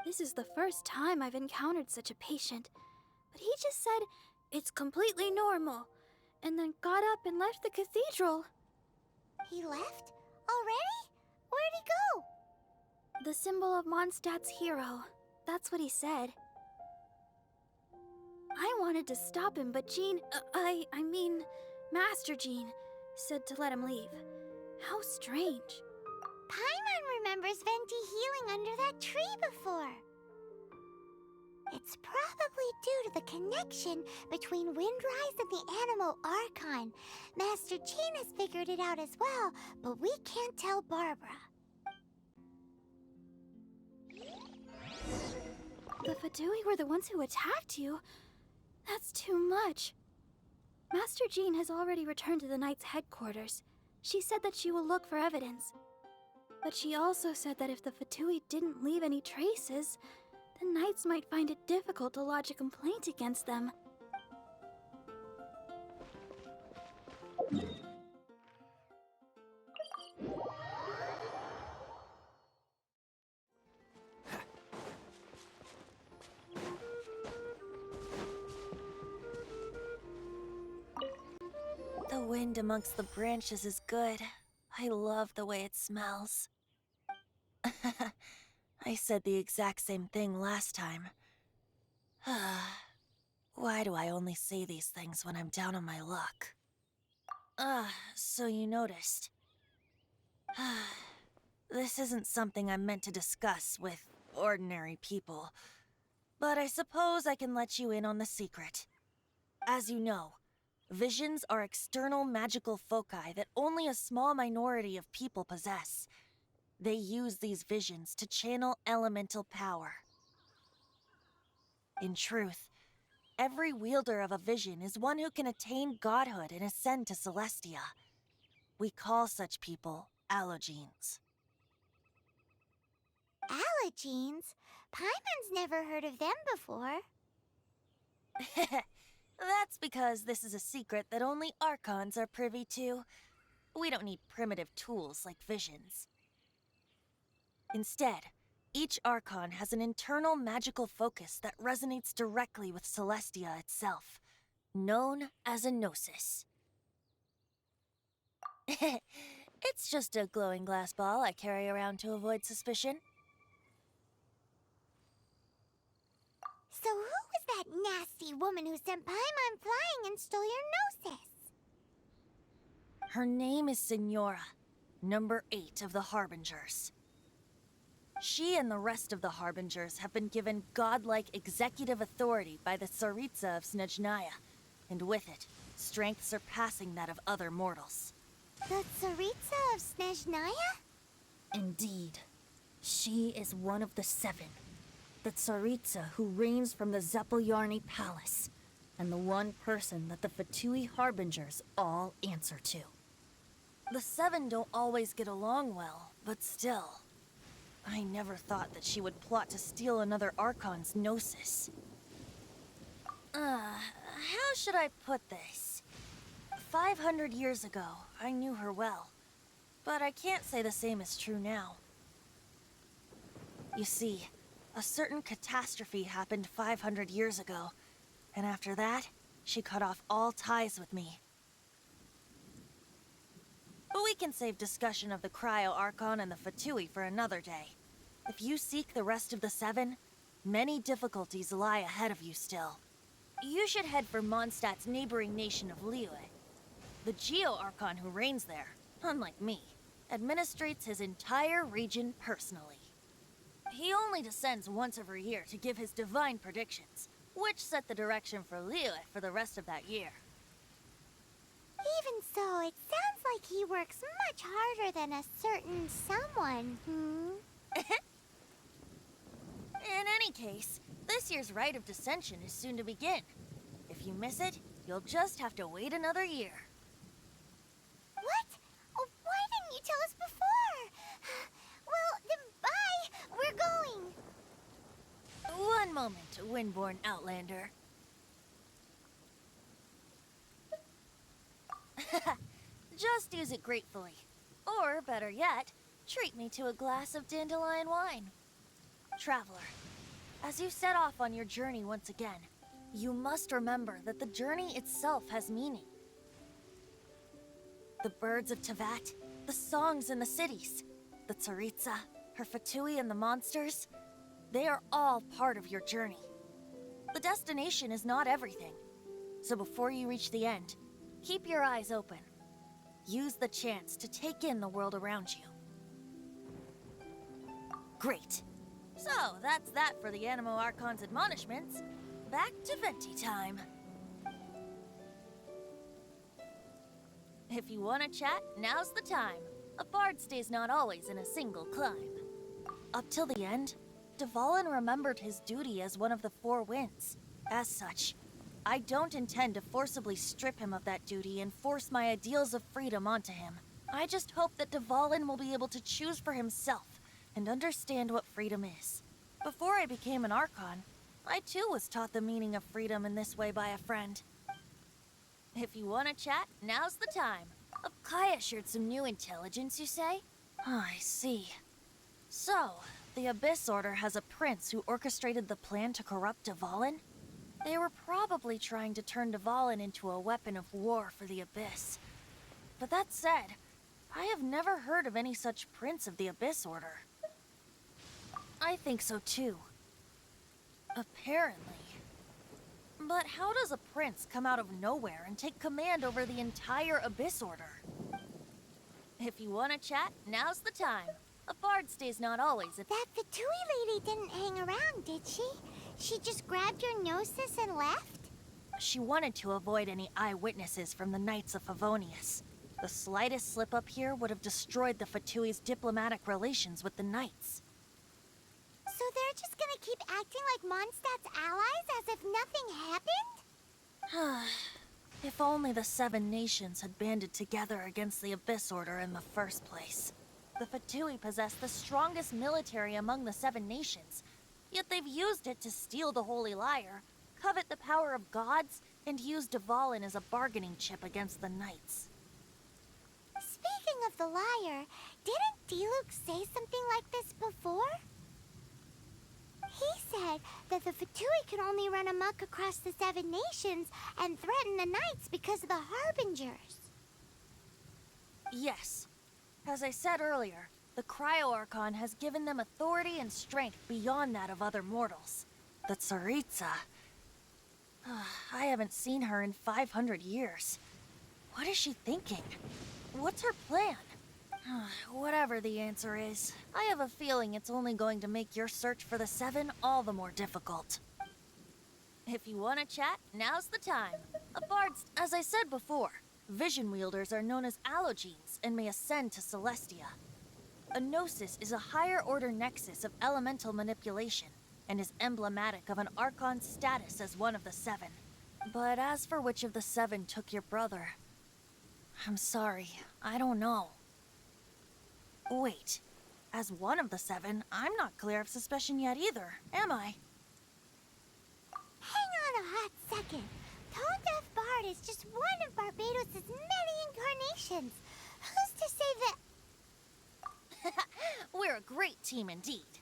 This is the first time I've encountered such a patient, but he just said, "It's completely normal," and then got up and left the cathedral. He left? Already? Where'd he go? The symbol of Mondstadt's hero. That's what he said. I wanted to stop him, but Jean, I mean, Master Jean, said to let him leave. How strange. Paimon remembers Venti healing under that tree before. It's probably due to the connection between Windrise and the Animal Archon. Master Jean has figured it out as well, but we can't tell Barbara. The Fadui were the ones who attacked you? That's too much. Master Jean has already returned to the Knight's headquarters. She said that she will look for evidence. But she also said that if the Fatui didn't leave any traces, the Knights might find it difficult to lodge a complaint against them. wind amongst the branches is good. I love the way it smells. I said the exact same thing last time. Why do I only say these things when I'm down on my luck? So you noticed. This isn't something I'm meant to discuss with ordinary people, but I suppose I can let you in on the secret. As you know, visions are external magical foci that only a small minority of people possess. They use these visions to channel elemental power. In truth, every wielder of a vision is one who can attain godhood and ascend to Celestia. We call such people allogenes. Allogenes? Paimon's never heard of them before. That's because this is a secret that only Archons are privy to. We don't need primitive tools like visions. Instead, each Archon has an internal magical focus that resonates directly with Celestia itself, known as a gnosis. It's just a glowing glass ball I carry around to avoid suspicion. So who was that nasty woman who sent Paimon flying and stole your gnosis? Her name is Signora, number 8 of the Harbingers. She and the rest of the Harbingers have been given godlike executive authority by the Tsaritsa of Snezhnaya, and with it, strength surpassing that of other mortals. The Tsaritsa of Snezhnaya? Indeed. She is one of the 7. The Tsaritsa who reigns from the Zepelyarny Palace, and the one person that the Fatui Harbingers all answer to. The 7 don't always get along well, but still. I never thought that she would plot to steal another Archon's gnosis. How should I put this? 500 years ago, I knew her well, but I can't say the same is true now. You see, a certain catastrophe happened 500 years ago, and after that, she cut off all ties with me. But we can save discussion of the Cryo-Archon and the Fatui for another day. If you seek the rest of the 7, many difficulties lie ahead of you still. You should head for Mondstadt's neighboring nation of Liyue. The Geo-Archon who reigns there, unlike me, administrates his entire region personally. He only descends once every year to give his divine predictions, which set the direction for Liyue for the rest of that year. Even so, it sounds like he works much harder than a certain someone, In any case, this year's Rite of Descension is soon to begin. If you miss it, you'll just have to wait another year. What? Oh, why didn't you tell us before? Well, then bye! We're going! One moment, Windborn Outlander. Just use it gratefully. Or, better yet, treat me to a glass of dandelion wine. Traveler, as you set off on your journey once again, you must remember that the journey itself has meaning. The birds of Tevat, the songs in the cities, the Tsaritsa, her Fatui and the monsters, they are all part of your journey. The destination is not everything, so before you reach the end, keep your eyes open. Use the chance to take in the world around you. Great. So, that's that for the Animo Archon's admonishments. Back to Venti time. If you want to chat, now's the time. A bard stays not always in a single climb. Up till the end, Dvalin remembered his duty as one of the 4 winds. As such, I don't intend to forcibly strip him of that duty and force my ideals of freedom onto him. I just hope that Dvalin will be able to choose for himself and understand what freedom is. Before I became an Archon, I too was taught the meaning of freedom in this way by a friend. If you want to chat, now's the time. Kaeya shared some new intelligence, you say? Oh, I see. So, the Abyss Order has a prince who orchestrated the plan to corrupt Dvalin? They were probably trying to turn Dvalin into a weapon of war for the Abyss. But that said, I have never heard of any such prince of the Abyss Order. I think so too. Apparently. But how does a prince come out of nowhere and take command over the entire Abyss Order? If you want to chat, now's the time. A bard stays not always at— That Fatui lady didn't hang around, did she? She just grabbed your gnosis and left? She wanted to avoid any eyewitnesses from the Knights of Favonius. The slightest slip up here would have destroyed the Fatui's diplomatic relations with the Knights. So they're just gonna keep acting like Mondstadt's allies as if nothing happened? If only the 7 nations had banded together against the Abyss Order in the first place. The Fatui possess the strongest military among the 7 nations, yet they've used it to steal the Holy Lyre, covet the power of gods, and use Dvalin as a bargaining chip against the Knights. Speaking of the lyre, didn't diluc say something like this before? He said that the Fatui can only run amok across the 7 nations and threaten the Knights because of the Harbingers. Yes. As I said earlier, the Cryo-Archon has given them authority and strength beyond that of other mortals. The Tsaritsa... I haven't seen her in 500 years. What is she thinking? What's her plan? Whatever the answer is, I have a feeling it's only going to make your search for the 7 all the more difficult. If you want to chat, now's the time. A bard's... As I said before, vision wielders are known as allogenes and may ascend to Celestia. A gnosis is a higher-order nexus of elemental manipulation and is emblematic of an Archon's status as one of the 7. But as for which of the 7 took your brother... I'm sorry, I don't know. Wait, as one of the 7, I'm not clear of suspicion yet either, am I? Hang on a hot second. Tone Deaf Bard is just one of Barbados' many incarnations. Who's to say that... We're a great team indeed.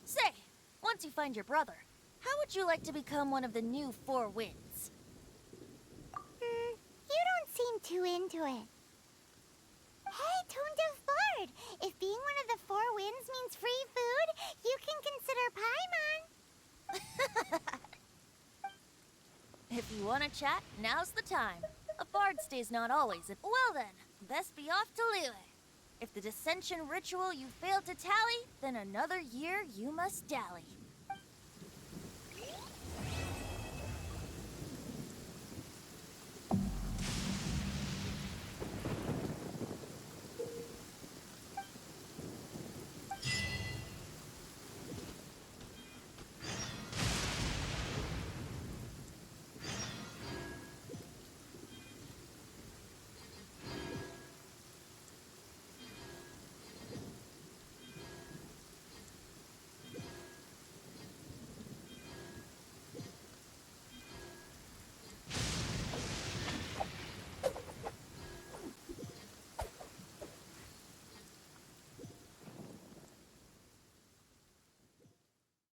Say, once you find your brother, how would you like to become one of the new 4 Winds? You don't seem too into it. Hey, Tone Deaf Bard! If being one of the 4 Winds means free food, you can consider Paimon. If you want to chat, now's the time. A bard stays not always at... Well then, best be off to Liyue. If the dissension ritual you failed to tally, then another year you must dally.